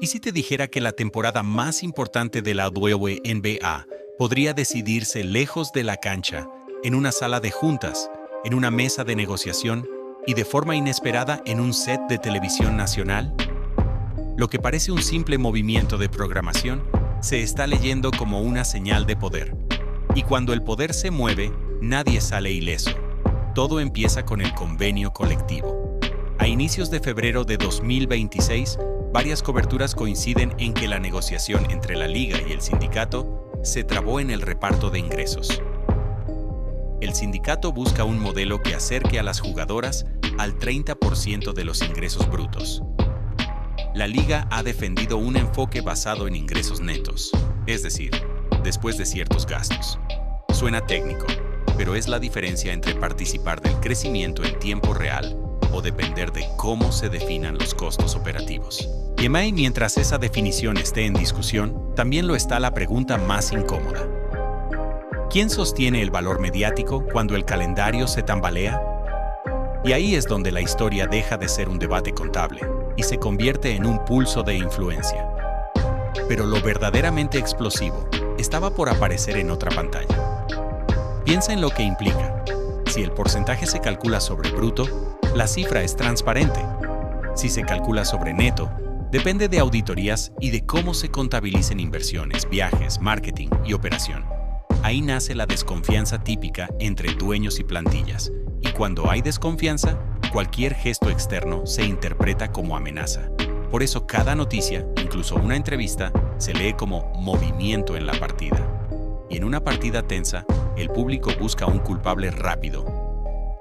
¿Y si te dijera que la temporada más importante de la WNBA podría decidirse lejos de la cancha, en una sala de juntas, en una mesa de negociación y de forma inesperada en un set de televisión nacional? Lo que parece un simple movimiento de programación se está leyendo como una señal de poder. Y cuando el poder se mueve, nadie sale ileso. Todo empieza con el convenio colectivo. A inicios de febrero de 2026, varias coberturas coinciden en que la negociación entre la liga y el sindicato se trabó en el reparto de ingresos. El sindicato busca un modelo que acerque a las jugadoras al 30% de los ingresos brutos. La liga ha defendido un enfoque basado en ingresos netos, es decir, después de ciertos gastos. Suena técnico, pero es la diferencia entre participar del crecimiento en tiempo real o depender de cómo se definan los costos operativos. Y mientras esa definición esté en discusión, también lo está la pregunta más incómoda. ¿Quién sostiene el valor mediático cuando el calendario se tambalea? Y ahí es donde la historia deja de ser un debate contable y se convierte en un pulso de influencia. Pero lo verdaderamente explosivo estaba por aparecer en otra pantalla. Piensa en lo que implica. Si el porcentaje se calcula sobre bruto, la cifra es transparente. Si se calcula sobre neto, depende de auditorías y de cómo se contabilicen inversiones, viajes, marketing y operación. Ahí nace la desconfianza típica entre dueños y plantillas. Y cuando hay desconfianza, cualquier gesto externo se interpreta como amenaza. Por eso cada noticia, incluso una entrevista, se lee como movimiento en la partida. Y en una partida tensa, el público busca un culpable rápido,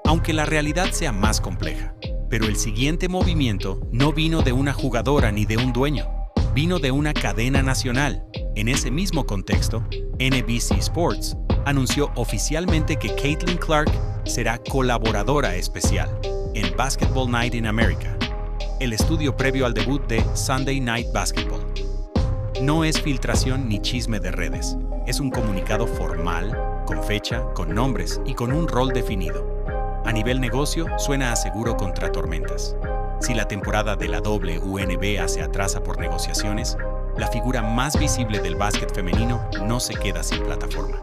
aunque la realidad sea más compleja. Pero el siguiente movimiento no vino de una jugadora ni de un dueño, vino de una cadena nacional. En ese mismo contexto, NBC Sports anunció oficialmente que Caitlin Clark será colaboradora especial en Basketball Night in America, el estudio previo al debut de Sunday Night Basketball. No es filtración ni chisme de redes, es un comunicado formal, con fecha, con nombres y con un rol definido. A nivel negocio, suena a seguro contra tormentas. Si la temporada de la WNBA se atrasa por negociaciones, la figura más visible del básquet femenino no se queda sin plataforma.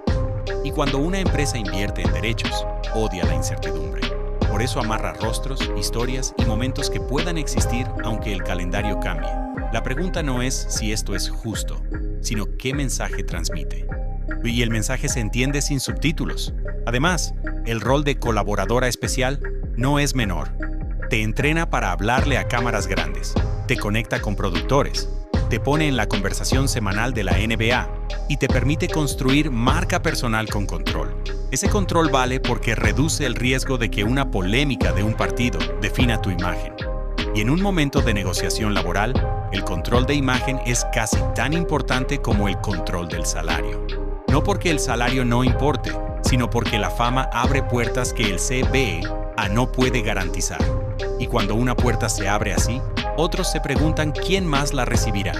Y cuando una empresa invierte en derechos, odia la incertidumbre. Por eso amarra rostros, historias y momentos que puedan existir aunque el calendario cambie. La pregunta no es si esto es justo, sino qué mensaje transmite. Y el mensaje se entiende sin subtítulos. Además, el rol de colaboradora especial no es menor. Te entrena para hablarle a cámaras grandes, te conecta con productores, te pone en la conversación semanal de la NBA y te permite construir marca personal con control. Ese control vale porque reduce el riesgo de que una polémica de un partido defina tu imagen. Y en un momento de negociación laboral, el control de imagen es casi tan importante como el control del salario. No porque el salario no importe, sino porque la fama abre puertas que el CBA no puede garantizar. Y cuando una puerta se abre así, otros se preguntan quién más la recibirá.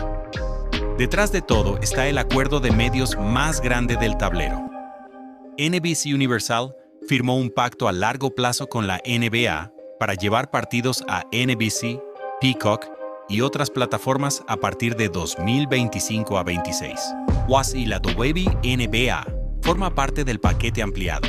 Detrás de todo está el acuerdo de medios más grande del tablero. NBC Universal firmó un pacto a largo plazo con la NBA para llevar partidos a NBC, Peacock y otras plataformas a partir de 2025 a 26. WAS y la WNBA forma parte del paquete ampliado.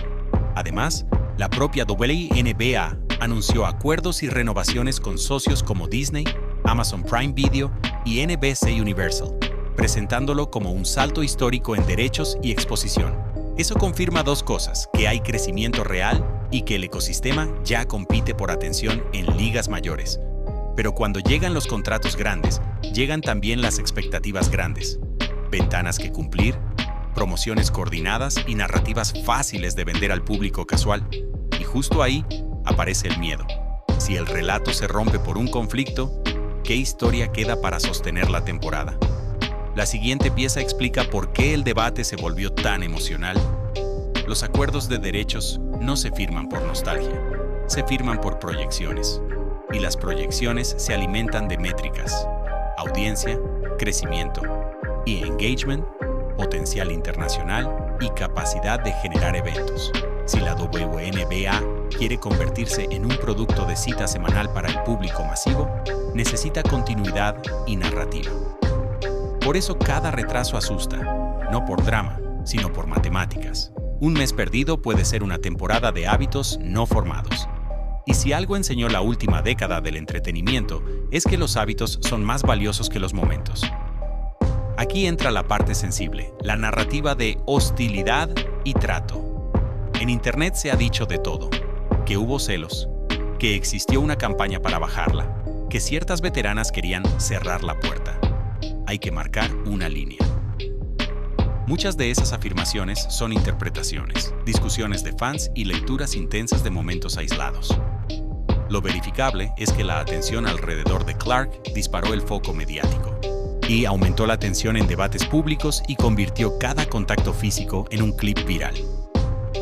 Además, la propia WNBA anunció acuerdos y renovaciones con socios como Disney, Amazon Prime Video y NBC Universal, presentándolo como un salto histórico en derechos y exposición. Eso confirma dos cosas, que hay crecimiento real y que el ecosistema ya compite por atención en ligas mayores. Pero cuando llegan los contratos grandes, llegan también las expectativas grandes. Ventanas que cumplir, promociones coordinadas y narrativas fáciles de vender al público casual. Y justo ahí aparece el miedo. Si el relato se rompe por un conflicto, ¿qué historia queda para sostener la temporada? La siguiente pieza explica por qué el debate se volvió tan emocional. Los acuerdos de derechos no se firman por nostalgia, se firman por proyecciones. Y las proyecciones se alimentan de métricas, audiencia, crecimiento y engagement, potencial internacional y capacidad de generar eventos. Si la WNBA quiere convertirse en un producto de cita semanal para el público masivo, necesita continuidad y narrativa. Por eso cada retraso asusta, no por drama, sino por matemáticas. Un mes perdido puede ser una temporada de hábitos no formados. Y si algo enseñó la última década del entretenimiento, es que los hábitos son más valiosos que los momentos. Aquí entra la parte sensible, la narrativa de hostilidad y trato. En Internet se ha dicho de todo, que hubo celos, que existió una campaña para bajarla, que ciertas veteranas querían cerrar la puerta. Hay que marcar una línea. Muchas de esas afirmaciones son interpretaciones, discusiones de fans y lecturas intensas de momentos aislados. Lo verificable es que la atención alrededor de Clark disparó el foco mediático y aumentó la tensión en debates públicos y convirtió cada contacto físico en un clip viral.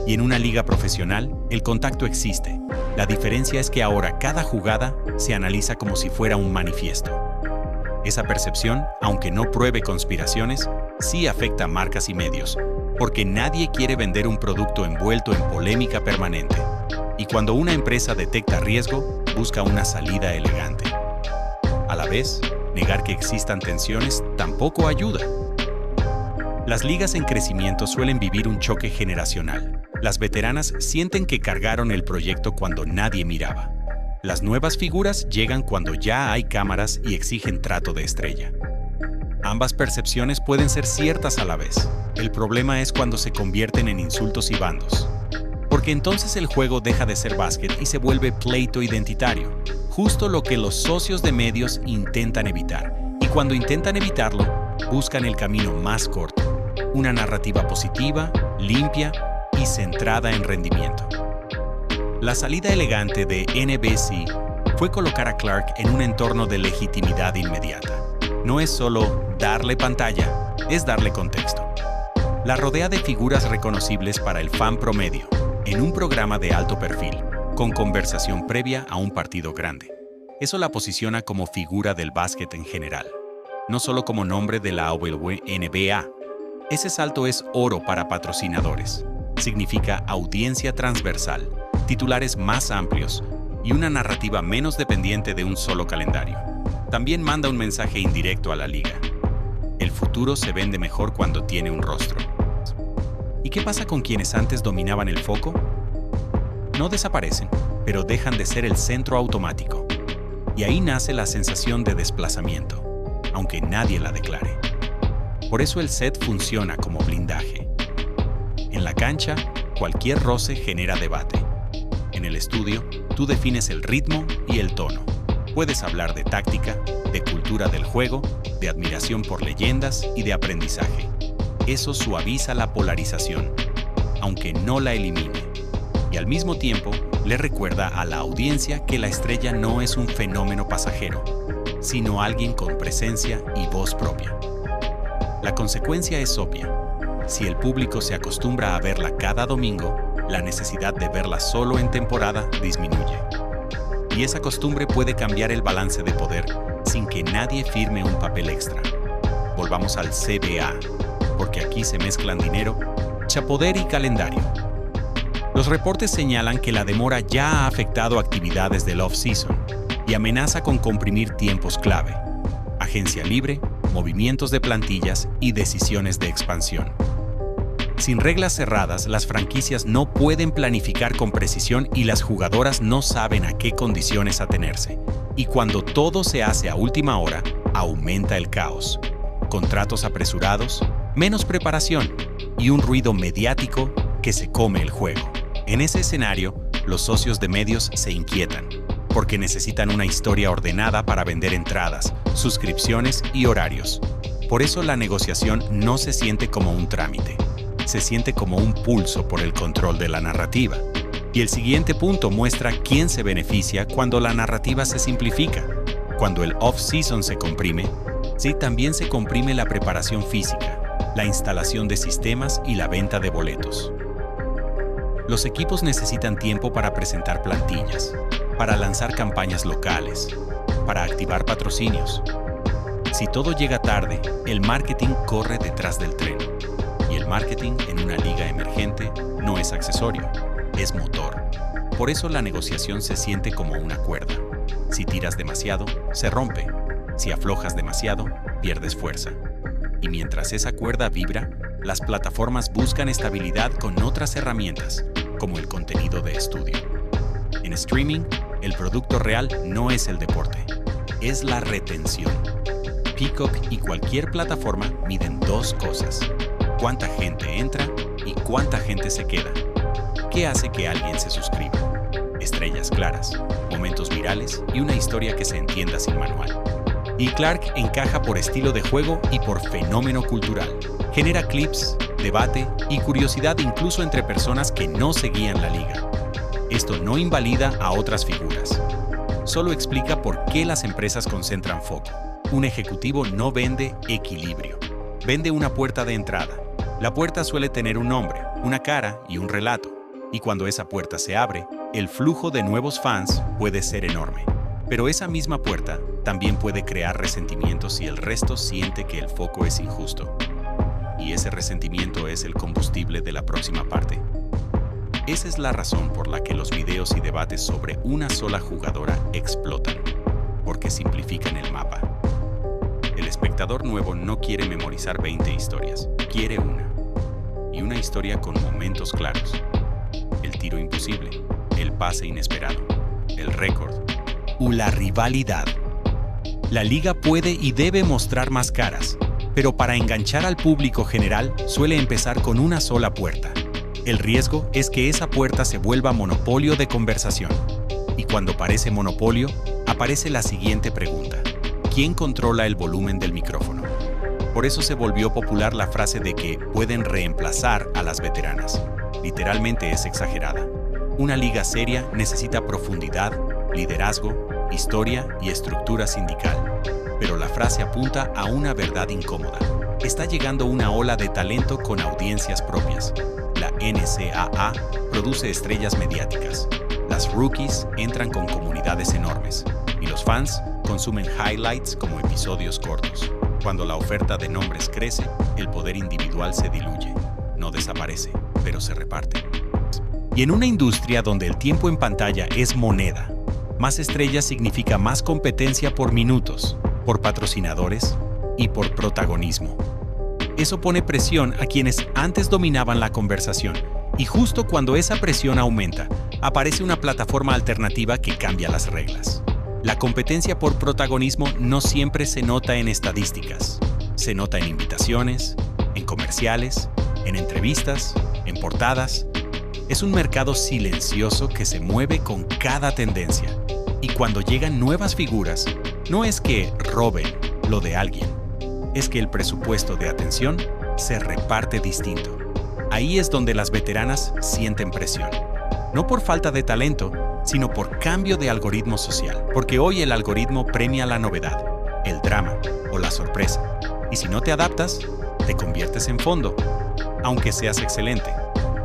Y en una liga profesional, el contacto existe. La diferencia es que ahora cada jugada se analiza como si fuera un manifiesto. Esa percepción, aunque no pruebe conspiraciones, sí afecta a marcas y medios, porque nadie quiere vender un producto envuelto en polémica permanente. Y cuando una empresa detecta riesgo, busca una salida elegante. A la vez, negar que existan tensiones tampoco ayuda. Las ligas en crecimiento suelen vivir un choque generacional. Las veteranas sienten que cargaron el proyecto cuando nadie miraba. Las nuevas figuras llegan cuando ya hay cámaras y exigen trato de estrella. Ambas percepciones pueden ser ciertas a la vez. El problema es cuando se convierten en insultos y bandos. Porque entonces el juego deja de ser básquet y se vuelve pleito identitario. Justo lo que los socios de medios intentan evitar. Y cuando intentan evitarlo, buscan el camino más corto. Una narrativa positiva, limpia y centrada en rendimiento. La salida elegante de NBC fue colocar a Clark en un entorno de legitimidad inmediata. No es solo darle pantalla, es darle contexto. La rodea de figuras reconocibles para el fan promedio, en un programa de alto perfil, con conversación previa a un partido grande. Eso la posiciona como figura del básquet en general, no solo como nombre de la WNBA. Ese salto es oro para patrocinadores. Significa audiencia transversal, titulares más amplios y una narrativa menos dependiente de un solo calendario. También manda un mensaje indirecto a la liga. El futuro se vende mejor cuando tiene un rostro. ¿Y qué pasa con quienes antes dominaban el foco? No desaparecen, pero dejan de ser el centro automático. Y ahí nace la sensación de desplazamiento, aunque nadie la declare. Por eso el set funciona como blindaje. En la cancha, cualquier roce genera debate. En el estudio, tú defines el ritmo y el tono. Puedes hablar de táctica, de cultura del juego, de admiración por leyendas y de aprendizaje. Eso suaviza la polarización, aunque no la elimine. Y al mismo tiempo, le recuerda a la audiencia que la estrella no es un fenómeno pasajero, sino alguien con presencia y voz propia. La consecuencia es obvia. Si el público se acostumbra a verla cada domingo, la necesidad de verla solo en temporada disminuye. Y esa costumbre puede cambiar el balance de poder sin que nadie firme un papel extra. Volvamos al CBA, porque aquí se mezclan dinero, poder y calendario. Los reportes señalan que la demora ya ha afectado actividades del off-season y amenaza con comprimir tiempos clave, agencia libre, movimientos de plantillas y decisiones de expansión. Sin reglas cerradas, las franquicias no pueden planificar con precisión y las jugadoras no saben a qué condiciones atenerse. Y cuando todo se hace a última hora, aumenta el caos. Contratos apresurados, menos preparación y un ruido mediático que se come el juego. En ese escenario, los socios de medios se inquietan, porque necesitan una historia ordenada para vender entradas, suscripciones y horarios. Por eso la negociación no se siente como un trámite. Se siente como un pulso por el control de la narrativa. Y el siguiente punto muestra quién se beneficia cuando la narrativa se simplifica. Cuando el off-season se comprime, sí, también se comprime la preparación física, la instalación de sistemas y la venta de boletos. Los equipos necesitan tiempo para presentar plantillas, para lanzar campañas locales, para activar patrocinios. Si todo llega tarde, el marketing corre detrás del tren. Y el marketing en una liga emergente no es accesorio, es motor. Por eso la negociación se siente como una cuerda. Si tiras demasiado, se rompe. Si aflojas demasiado, pierdes fuerza. Y mientras esa cuerda vibra, las plataformas buscan estabilidad con otras herramientas, como el contenido de estudio. En streaming, el producto real no es el deporte, es la retención. Peacock y cualquier plataforma miden dos cosas: cuánta gente entra y cuánta gente se queda. ¿Qué hace que alguien se suscriba? Estrellas claras, momentos virales y una historia que se entienda sin manual. Y Clark encaja por estilo de juego y por fenómeno cultural. Genera clips, debate y curiosidad incluso entre personas que no seguían la liga. Esto no invalida a otras figuras. Solo explica por qué las empresas concentran foco. Un ejecutivo no vende equilibrio. Vende una puerta de entrada. La puerta suele tener un nombre, una cara y un relato. Y cuando esa puerta se abre, el flujo de nuevos fans puede ser enorme. Pero esa misma puerta también puede crear resentimiento si el resto siente que el foco es injusto. Y ese resentimiento es el combustible de la próxima parte. Esa es la razón por la que los videos y debates sobre una sola jugadora explotan, porque simplifican el mapa. El espectador nuevo no quiere memorizar 20 historias, quiere una. Y una historia con momentos claros. El tiro imposible, el pase inesperado, el récord o la rivalidad. La liga puede y debe mostrar más caras, pero para enganchar al público general suele empezar con una sola puerta. El riesgo es que esa puerta se vuelva monopolio de conversación. Y cuando parece monopolio, aparece la siguiente pregunta: ¿quién controla el volumen del micrófono? Por eso se volvió popular la frase de que pueden reemplazar a las veteranas. Literalmente es exagerada. Una liga seria necesita profundidad, liderazgo, historia y estructura sindical. Pero la frase apunta a una verdad incómoda. Está llegando una ola de talento con audiencias propias. La NCAA produce estrellas mediáticas. Las rookies entran con comunidades enormes. Y los fans consumen highlights como episodios cortos. Cuando la oferta de nombres crece, el poder individual se diluye. No desaparece, pero se reparte. Y en una industria donde el tiempo en pantalla es moneda, más estrellas significa más competencia por minutos, por patrocinadores y por protagonismo. Eso pone presión a quienes antes dominaban la conversación, y justo cuando esa presión aumenta, aparece una plataforma alternativa que cambia las reglas. La competencia por protagonismo no siempre se nota en estadísticas. Se nota en invitaciones, en comerciales, en entrevistas, en portadas. Es un mercado silencioso que se mueve con cada tendencia. Y cuando llegan nuevas figuras, no es que roben lo de alguien, es que el presupuesto de atención se reparte distinto. Ahí es donde las veteranas sienten presión. No por falta de talento, sino por cambio de algoritmo social. Porque hoy el algoritmo premia la novedad, el drama o la sorpresa. Y si no te adaptas, te conviertes en fondo, aunque seas excelente.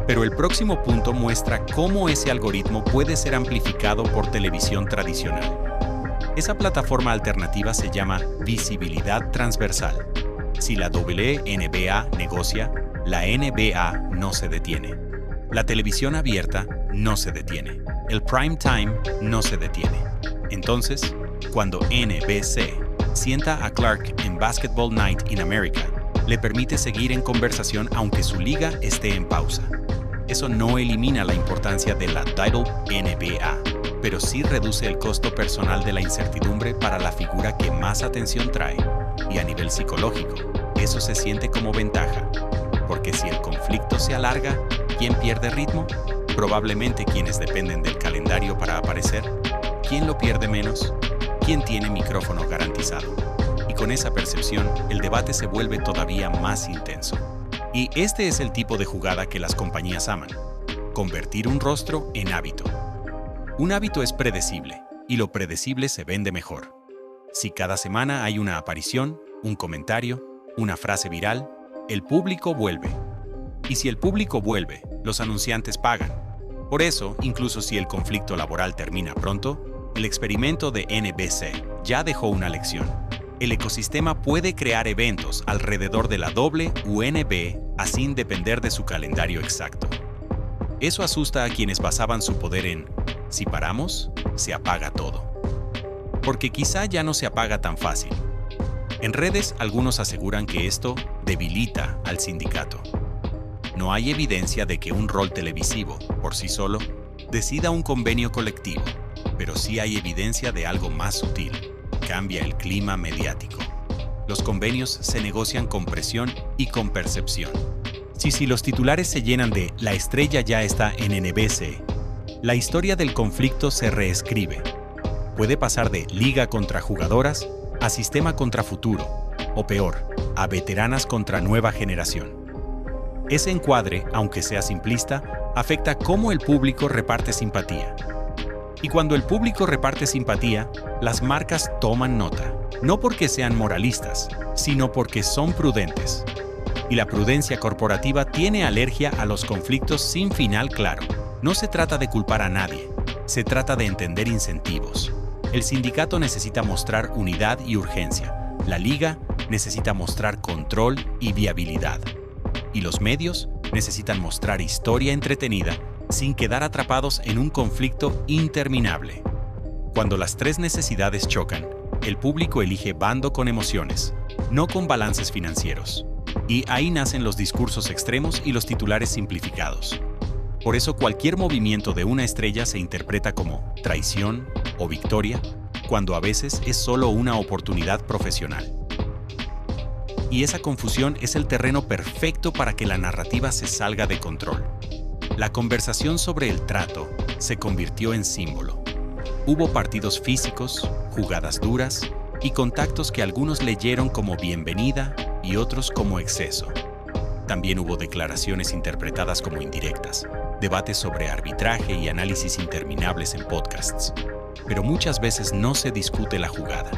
Pero el próximo punto muestra cómo ese algoritmo puede ser amplificado por televisión tradicional. Esa plataforma alternativa se llama visibilidad transversal. Si la WNBA negocia, la NBA no se detiene. La televisión abierta no se detiene. El prime time no se detiene. Entonces, cuando NBC sienta a Clark en Basketball Night in America, le permite seguir en conversación aunque su liga esté en pausa. Eso no elimina la importancia de la Title NBA, pero sí reduce el costo personal de la incertidumbre para la figura que más atención trae. Y a nivel psicológico, eso se siente como ventaja, porque si el conflicto se alarga, ¿quién pierde ritmo? Probablemente quienes dependen del calendario para aparecer. ¿Quién lo pierde menos? ¿Quién tiene micrófono garantizado? Y con esa percepción, el debate se vuelve todavía más intenso. Y este es el tipo de jugada que las compañías aman: convertir un rostro en hábito. Un hábito es predecible, y lo predecible se vende mejor. Si cada semana hay una aparición, un comentario, una frase viral, el público vuelve. Y si el público vuelve, los anunciantes pagan. Por eso, incluso si el conflicto laboral termina pronto, el experimento de NBC ya dejó una lección. El ecosistema puede crear eventos alrededor de la WNBA sin depender de su calendario exacto. Eso asusta a quienes basaban su poder en si paramos, se apaga todo. Porque quizá ya no se apaga tan fácil. En redes, algunos aseguran que esto debilita al sindicato. No hay evidencia de que un rol televisivo, por sí solo, decida un convenio colectivo, pero sí hay evidencia de algo más sutil: cambia el clima mediático. Los convenios se negocian con presión y con percepción. Si los titulares se llenan de "la estrella ya está en NBC", la historia del conflicto se reescribe. Puede pasar de liga contra jugadoras a sistema contra futuro, o peor, a veteranas contra nueva generación. Ese encuadre, aunque sea simplista, afecta cómo el público reparte simpatía. Y cuando el público reparte simpatía, las marcas toman nota, no porque sean moralistas, sino porque son prudentes. Y la prudencia corporativa tiene alergia a los conflictos sin final claro. No se trata de culpar a nadie, se trata de entender incentivos. El sindicato necesita mostrar unidad y urgencia. La liga necesita mostrar control y viabilidad. Y los medios necesitan mostrar historia entretenida sin quedar atrapados en un conflicto interminable. Cuando las tres necesidades chocan, el público elige bando con emociones, no con balances financieros. Y ahí nacen los discursos extremos y los titulares simplificados. Por eso cualquier movimiento de una estrella se interpreta como traición o victoria, cuando a veces es solo una oportunidad profesional. Y esa confusión es el terreno perfecto para que la narrativa se salga de control. La conversación sobre el trato se convirtió en símbolo. Hubo partidos físicos, jugadas duras y contactos que algunos leyeron como bienvenida y otros como exceso. También hubo declaraciones interpretadas como indirectas, debates sobre arbitraje y análisis interminables en podcasts. Pero muchas veces no se discute la jugada.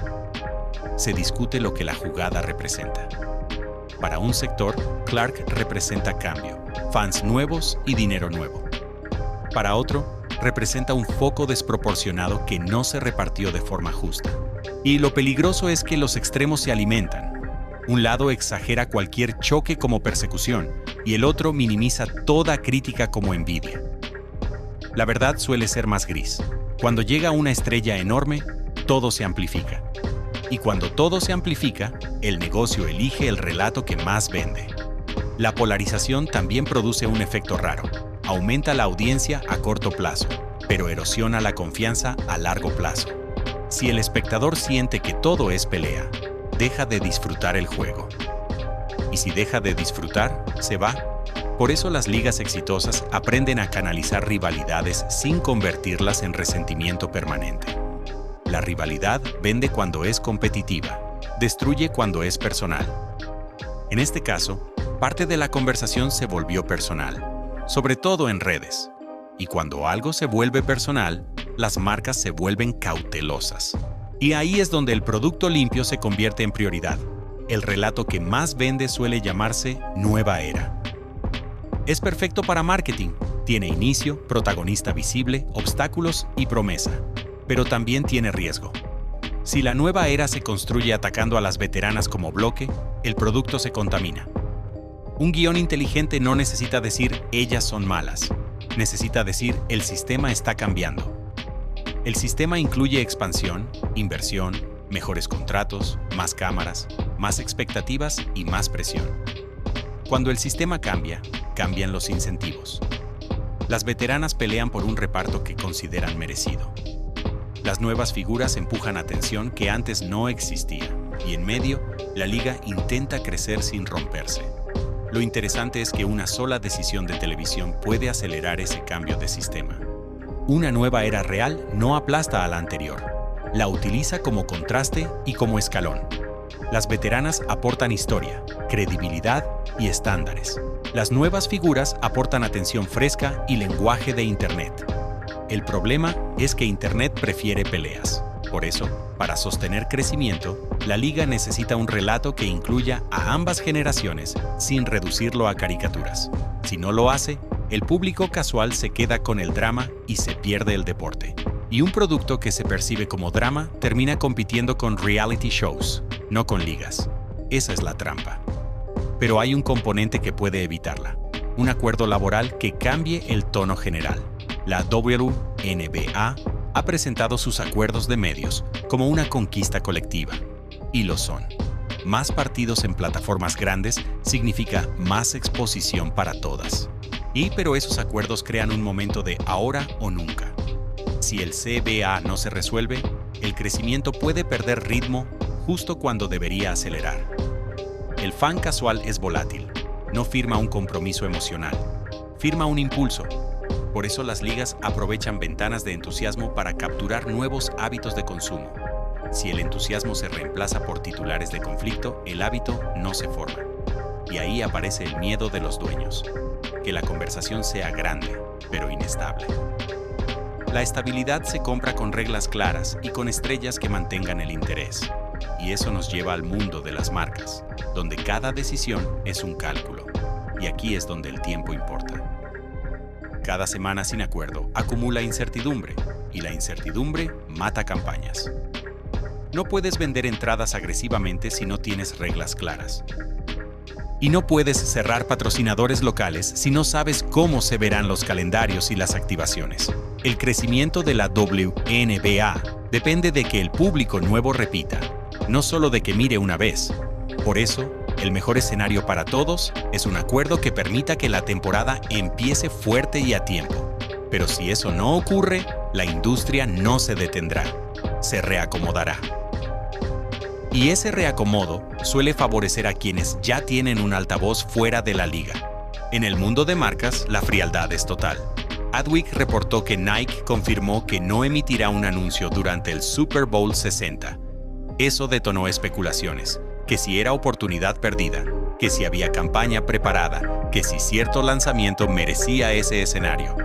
Se discute lo que la jugada representa. Para un sector, Clark representa cambio, fans nuevos y dinero nuevo. Para otro, representa un foco desproporcionado que no se repartió de forma justa. Y lo peligroso es que los extremos se alimentan. Un lado exagera cualquier choque como persecución y el otro minimiza toda crítica como envidia. La verdad suele ser más gris. Cuando llega una estrella enorme, todo se amplifica. Y cuando todo se amplifica, el negocio elige el relato que más vende. La polarización también produce un efecto raro. Aumenta la audiencia a corto plazo, pero erosiona la confianza a largo plazo. Si el espectador siente que todo es pelea, deja de disfrutar el juego. Y si deja de disfrutar, se va. Por eso las ligas exitosas aprenden a canalizar rivalidades sin convertirlas en resentimiento permanente. La rivalidad vende cuando es competitiva, destruye cuando es personal. En este caso, parte de la conversación se volvió personal, sobre todo en redes. Y cuando algo se vuelve personal, las marcas se vuelven cautelosas. Y ahí es donde el producto limpio se convierte en prioridad. El relato que más vende suele llamarse Nueva Era. Es perfecto para marketing. Tiene inicio, protagonista visible, obstáculos y promesa. Pero también tiene riesgo. Si la nueva era se construye atacando a las veteranas como bloque, el producto se contamina. Un guión inteligente no necesita decir "ellas son malas". Necesita decir "el sistema está cambiando". El sistema incluye expansión, inversión, mejores contratos, más cámaras, más expectativas y más presión. Cuando el sistema cambia, cambian los incentivos. Las veteranas pelean por un reparto que consideran merecido. Las nuevas figuras empujan atención que antes no existía, y en medio, la liga intenta crecer sin romperse. Lo interesante es que una sola decisión de televisión puede acelerar ese cambio de sistema. Una nueva era real no aplasta a la anterior. La utiliza como contraste y como escalón. Las veteranas aportan historia, credibilidad y estándares. Las nuevas figuras aportan atención fresca y lenguaje de Internet. El problema es que Internet prefiere peleas. Por eso, para sostener crecimiento, la liga necesita un relato que incluya a ambas generaciones sin reducirlo a caricaturas. Si no lo hace, el público casual se queda con el drama y se pierde el deporte. Y un producto que se percibe como drama termina compitiendo con reality shows, no con ligas. Esa es la trampa. Pero hay un componente que puede evitarla: un acuerdo laboral que cambie el tono general. La WNBA ha presentado sus acuerdos de medios como una conquista colectiva. Y lo son. más partidos en plataformas grandes significa más exposición para todas. Pero esos acuerdos crean un momento de ahora o nunca. Si el CBA no se resuelve, el crecimiento puede perder ritmo justo cuando debería acelerar. El fan casual es volátil, no firma un compromiso emocional, firma un impulso. Por eso las ligas aprovechan ventanas de entusiasmo para capturar nuevos hábitos de consumo. Si el entusiasmo se reemplaza por titulares de conflicto, el hábito no se forma. Y ahí aparece el miedo de los dueños, que la conversación sea grande, pero inestable. La estabilidad se compra con reglas claras y con estrellas que mantengan el interés. Y eso nos lleva al mundo de las marcas, donde cada decisión es un cálculo. Y aquí es donde el tiempo importa. Cada semana sin acuerdo acumula incertidumbre, y la incertidumbre mata campañas. No puedes vender entradas agresivamente si no tienes reglas claras. Y no puedes cerrar patrocinadores locales si no sabes cómo se verán los calendarios y las activaciones. El crecimiento de la WNBA depende de que el público nuevo repita, no solo de que mire una vez. Por eso, el mejor escenario para todos es un acuerdo que permita que la temporada empiece fuerte y a tiempo. Pero si eso no ocurre, la industria no se detendrá, se reacomodará. Y ese reacomodo suele favorecer a quienes ya tienen un altavoz fuera de la liga. En el mundo de marcas, la frialdad es total. Adweek reportó que Nike confirmó que no emitirá un anuncio durante el Super Bowl 60. Eso detonó especulaciones, que si era oportunidad perdida, que si había campaña preparada, que si cierto lanzamiento merecía ese escenario.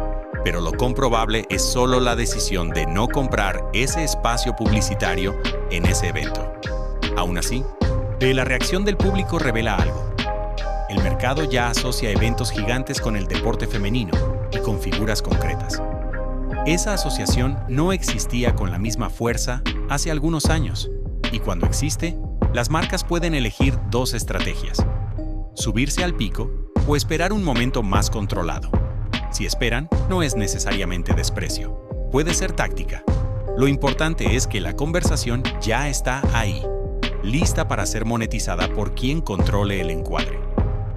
Pero lo comprobable es solo la decisión de no comprar ese espacio publicitario en ese evento. Aún así, la reacción del público revela algo. El mercado ya asocia eventos gigantes con el deporte femenino y con figuras concretas. Esa asociación no existía con la misma fuerza hace algunos años, y cuando existe, las marcas pueden elegir dos estrategias: subirse al pico o esperar un momento más controlado. Si esperan, no es necesariamente desprecio, puede ser táctica. Lo importante es que la conversación ya está ahí, lista para ser monetizada por quien controle el encuadre.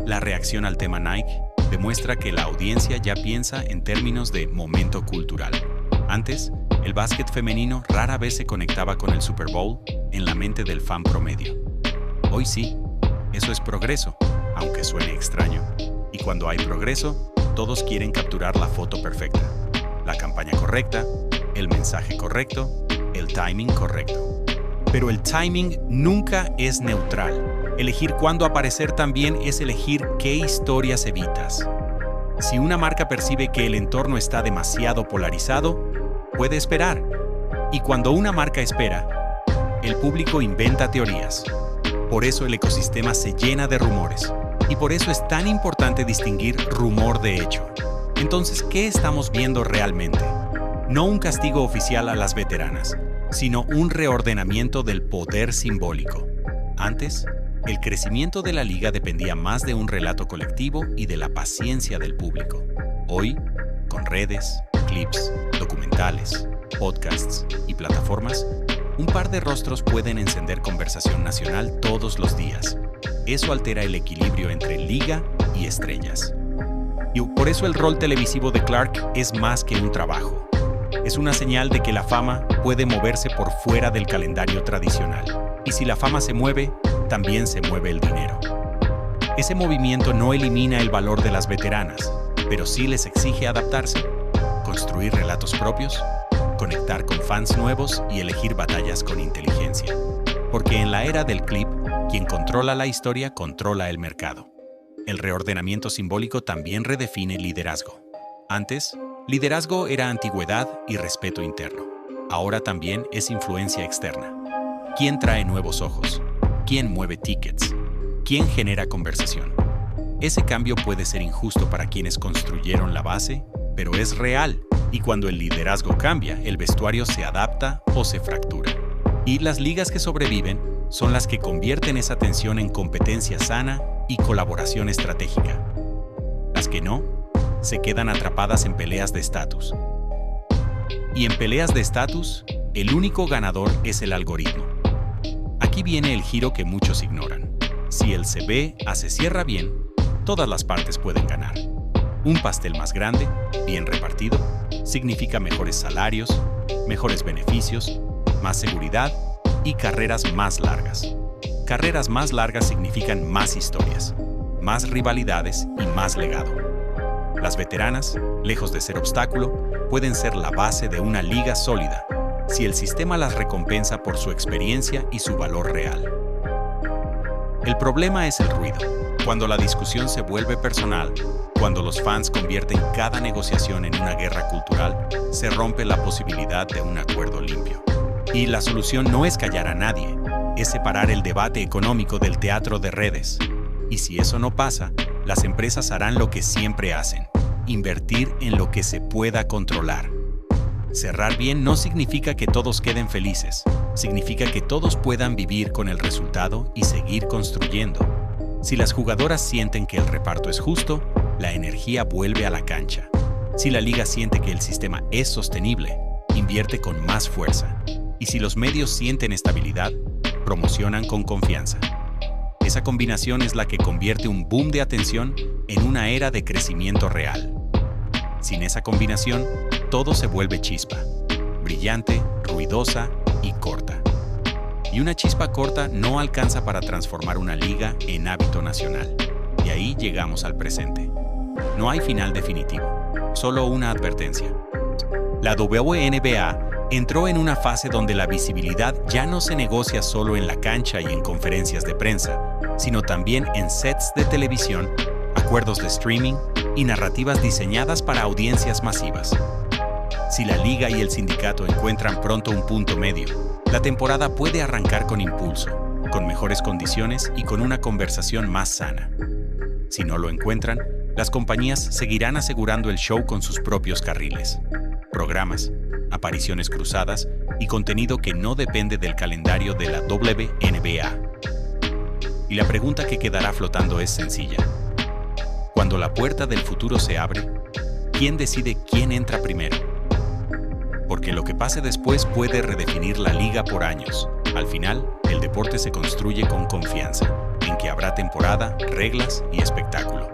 La reacción al tema Nike demuestra que la audiencia ya piensa en términos de momento cultural. Antes, el básquet femenino rara vez se conectaba con el Super Bowl en la mente del fan promedio. Hoy sí, eso es progreso, aunque suene extraño. Y cuando hay progreso, todos quieren capturar la foto perfecta, la campaña correcta, el mensaje correcto, el timing correcto. Pero el timing nunca es neutral. Elegir cuándo aparecer también es elegir qué historias evitas. Si una marca percibe que el entorno está demasiado polarizado, puede esperar. Y cuando una marca espera, el público inventa teorías. Por eso el ecosistema se llena de rumores. Y por eso es tan importante distinguir rumor de hecho. Entonces, ¿qué estamos viendo realmente? No un castigo oficial a las veteranas, sino un reordenamiento del poder simbólico. Antes, el crecimiento de la liga dependía más de un relato colectivo y de la paciencia del público. Hoy, con redes, clips, documentales, podcasts y plataformas, un par de rostros pueden encender conversación nacional todos los días. Eso altera el equilibrio entre liga y estrellas. Y por eso el rol televisivo de Clark es más que un trabajo. Es una señal de que la fama puede moverse por fuera del calendario tradicional. Y si la fama se mueve, también se mueve el dinero. Ese movimiento no elimina el valor de las veteranas, pero sí les exige adaptarse, construir relatos propios, conectar con fans nuevos y elegir batallas con inteligencia. Porque en la era del clip, quien controla la historia controla el mercado. El reordenamiento simbólico también redefine liderazgo. Antes, liderazgo era antigüedad y respeto interno. Ahora también es influencia externa. ¿Quién trae nuevos ojos? ¿Quién mueve tickets? ¿Quién genera conversación? Ese cambio puede ser injusto para quienes construyeron la base, pero es real. Y cuando el liderazgo cambia, el vestuario se adapta o se fractura. Y las ligas que sobreviven son las que convierten esa tensión en competencia sana y colaboración estratégica. Las que no, se quedan atrapadas en peleas de estatus. Y en peleas de estatus, el único ganador es el algoritmo. aquí viene el giro que muchos ignoran. Si el CB se cierra bien, todas las partes pueden ganar. Un pastel más grande, bien repartido, significa mejores salarios, mejores beneficios, más seguridad y carreras más largas. Carreras más largas significan más historias, más rivalidades y más legado. Las veteranas, lejos de ser obstáculo, pueden ser la base de una liga sólida, si el sistema las recompensa por su experiencia y su valor real. El problema es el ruido. Cuando la discusión se vuelve personal, cuando los fans convierten cada negociación en una guerra cultural, se rompe la posibilidad de un acuerdo limpio. Y la solución no es callar a nadie, es separar el debate económico del teatro de redes. Y si eso no pasa, las empresas harán lo que siempre hacen: invertir en lo que se pueda controlar. Cerrar bien no significa que todos queden felices, significa que todos puedan vivir con el resultado y seguir construyendo. Si las jugadoras sienten que el reparto es justo, la energía vuelve a la cancha. Si la liga siente que el sistema es sostenible, invierte con más fuerza. Y si los medios sienten estabilidad, promocionan con confianza. Esa combinación es la que convierte un boom de atención en una era de crecimiento real. Sin esa combinación, todo se vuelve chispa, brillante, ruidosa y corta. Y una chispa corta no alcanza para transformar una liga en hábito nacional. Y ahí llegamos al presente. No hay final definitivo, solo una advertencia. La WNBA entró en una fase donde la visibilidad ya no se negocia solo en la cancha y en conferencias de prensa, sino también en sets de televisión, acuerdos de streaming y narrativas diseñadas para audiencias masivas. Si la liga y el sindicato encuentran pronto un punto medio, la temporada puede arrancar con impulso, con mejores condiciones y con una conversación más sana. Si no lo encuentran, las compañías seguirán asegurando el show con sus propios carriles, programas, apariciones cruzadas y contenido que no depende del calendario de la WNBA. Y la pregunta que quedará flotando es sencilla. Cuando la puerta del futuro se abre, ¿quién decide quién entra primero? Porque lo que pase después puede redefinir la liga por años. Al final, el deporte se construye con confianza, en que habrá temporada, reglas y espectáculo.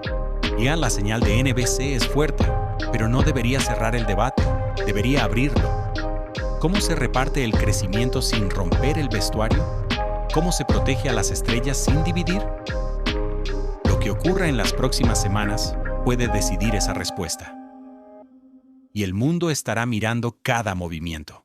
Ya la señal de NBC es fuerte, pero no debería cerrar el debate, debería abrirlo. ¿Cómo se reparte el crecimiento sin romper el vestuario? ¿Cómo se protege a las estrellas sin dividir? Lo que ocurra en las próximas semanas puede decidir esa respuesta. Y el mundo estará mirando cada movimiento.